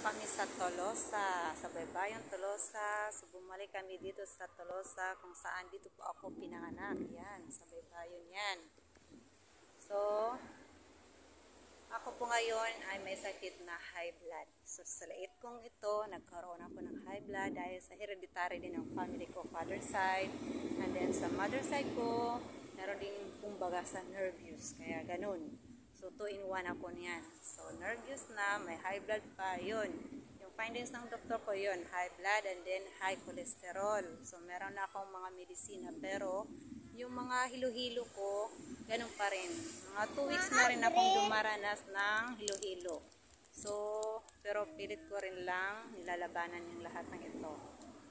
kami sa Tolosa, sa Baybayong Tolosa. So bumalik kami dito sa Tolosa kung saan dito po ako pinanganak. Yan, sa Baybayon yan. So, ako po ngayon ay may sakit na high blood. So sa liit kong ito, nagkaroon ako ng high blood dahil sa hereditary din ng family ko, father side. And then sa mother side ko, meron din kumbaga sa nervous. Kaya ganun. So 2-in-1 ako niyan. So nervous na, may high blood pa, yun. Yung findings ng doktor ko yun, high blood and then high cholesterol. So meron na akong mga medisina pero yung mga hilo-hilo ko, ganun pa rin. Mga 2 weeks na rin akong dumaranas ng hilo-hilo. So, pero pilit ko rin lang nilalabanan yung lahat ng ito.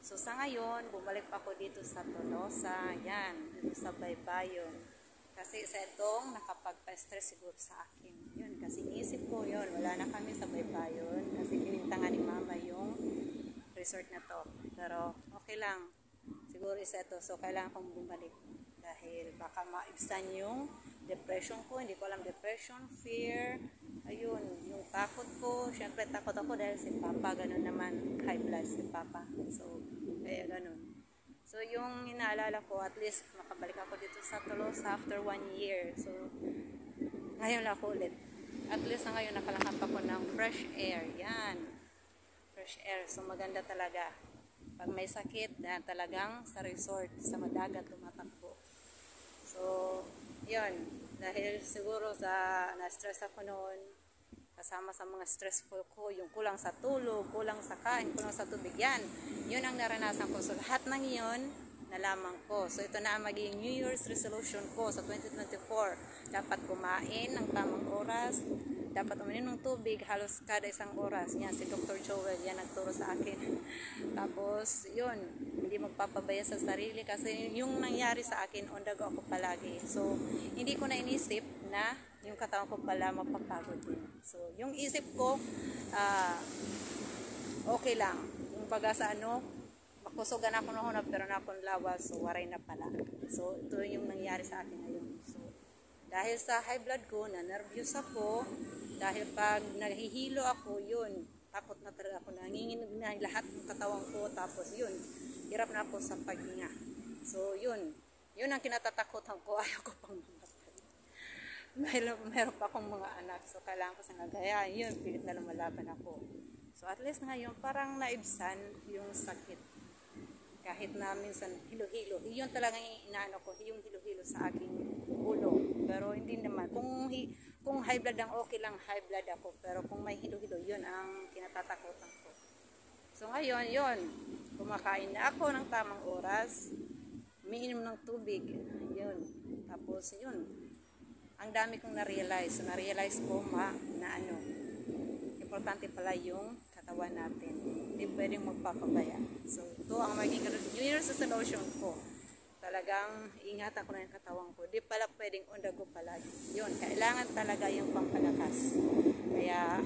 So sa ngayon, bumalik pa ako dito sa Tolosa, yan, dito sa Baybayon. Kasi sa itong nakapagpa-stress siguro sa akin. Yun, kasi inisip ko yun, wala na kami sa Baybayon. Kasi pinintangan ni mama yung resort na to. Pero okay lang, siguro isa ito. So kailangan kong bumalik. Dahil baka maibsan yung depression ko. Hindi ko alam depression, fear. Ayun, yung takot ko. Siyempre takot ako dahil si Papa, ganun naman, high blood si Papa. So, kaya ganun. So, yung inaalala ko, at least makabalik ako dito sa Tolosa after 1 year. So, ngayon lang ako ulit. At least na ngayon nakalakap ako ng fresh air. Yan. Fresh air. So, maganda talaga. Pag may sakit, na talagang sa resort, sa madagat tumatakbo. So, yun. Dahil siguro sa na-stress ako noon, kasama sa mga stressful ko, yung kulang sa tulog, kulang sa kain, kulang sa tubig, yan. Yun ang naranasan ko. So, lahat ng yun, nalaman ko. So, ito na ang magiging New Year's resolution ko sa 2024. Dapat kumain ng tamang oras, dapat uminom ng tubig halos kada isang oras. Yan, si Dr. Joel, yan nagturo sa akin. Tapos, yun, hindi magpapabaya sa sarili kasi yung nangyari sa akin, on the go ako palagi. So, hindi ko na inisip na yung katawan ko pala mapapagod din. So, yung isip ko, okay lang. Yung pag-asa makusugan ako noon na pero na akong lawas, so waray na pala. So, ito yung nangyari sa akin ngayon. So, dahil sa high blood ko, na-nervous ako, dahil pag nahihilo ako, yun, takot na talaga ako, nanginginig na lahat ng katawan ko, tapos yun, hirap na ako sa paghinga. So, yun ang kinatatakutan ko, ayaw ko pang meron pa akong mga anak, so kailangan ko sa nagaya, yun, pilit na lumalaban ako. So at least ngayon, parang naibsan yung sakit. Kahit na minsan hilo-hilo, yun talagang inaano ko, yung hilo-hilo sa aking ulo. Pero hindi naman, kung high blood lang, okay lang, high blood ako. Pero kung may hilo-hilo, yun ang kinatatakutan ko. So ngayon, yun, kumakain na ako ng tamang oras, umiinom ng tubig, yun. Tapos yun, ang dami kong na-realize. So, na-realize ko na importante pala yung katawan natin. Hindi pwedeng magpapabaya. So, ito ang magiging New Year's resolution ko. Talagang ingatan ko na yung katawan ko. Hindi pala pwedeng on the go palagi. Yun, kailangan talaga yung pampalakas. Kaya,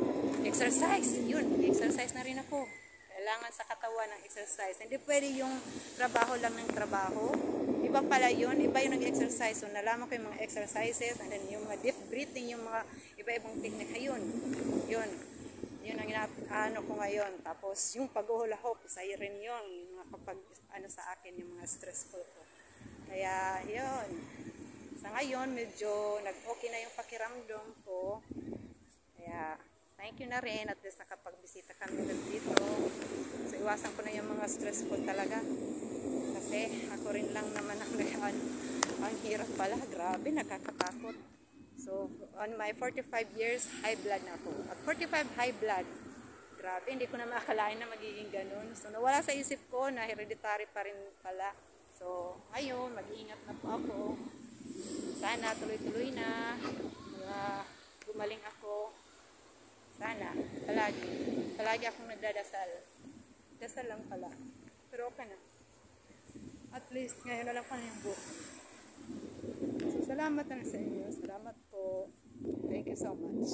exercise. Yun, exercise na rin ako. Kailangan sa katawan ng exercise. Hindi pwede yung trabaho lang ng trabaho. Iba pala yun, iba yung nag-exercise. So, nalaman ko yung mga exercises, and then yung mga deep breathing, yung mga iba-ibang technique. Yun ang inaano ko ngayon. Tapos, yung pag-uhula hope, isa rin yun, yung mga kapag, sa akin, yung mga stressful ko. Kaya, yun. Sa ngayon, medyo nag-okay na yung pakiramdam ko. Kaya, thank you na rin, at least nakapagbisita kami dito. So, iwasan ko na yung mga stressful talaga. Kasi ako rin lang naman ang hirap pala, grabe, nakakatakot. So, on my 45 years, high blood na ako. At 45 high blood, grabe, hindi ko na makakalain na magiging ganun. So, nawala sa isip ko na hereditary pa rin pala. So, ayun, mag-iingat na po ako. Sana tuloy-tuloy na, gumaling ako. Sana, palagi akong nagdadasal. Dasal lang pala. Pero okay na. At least, ngayon na lang pala yung book. So, salamat na sa inyo. Salamat po. Thank you so much.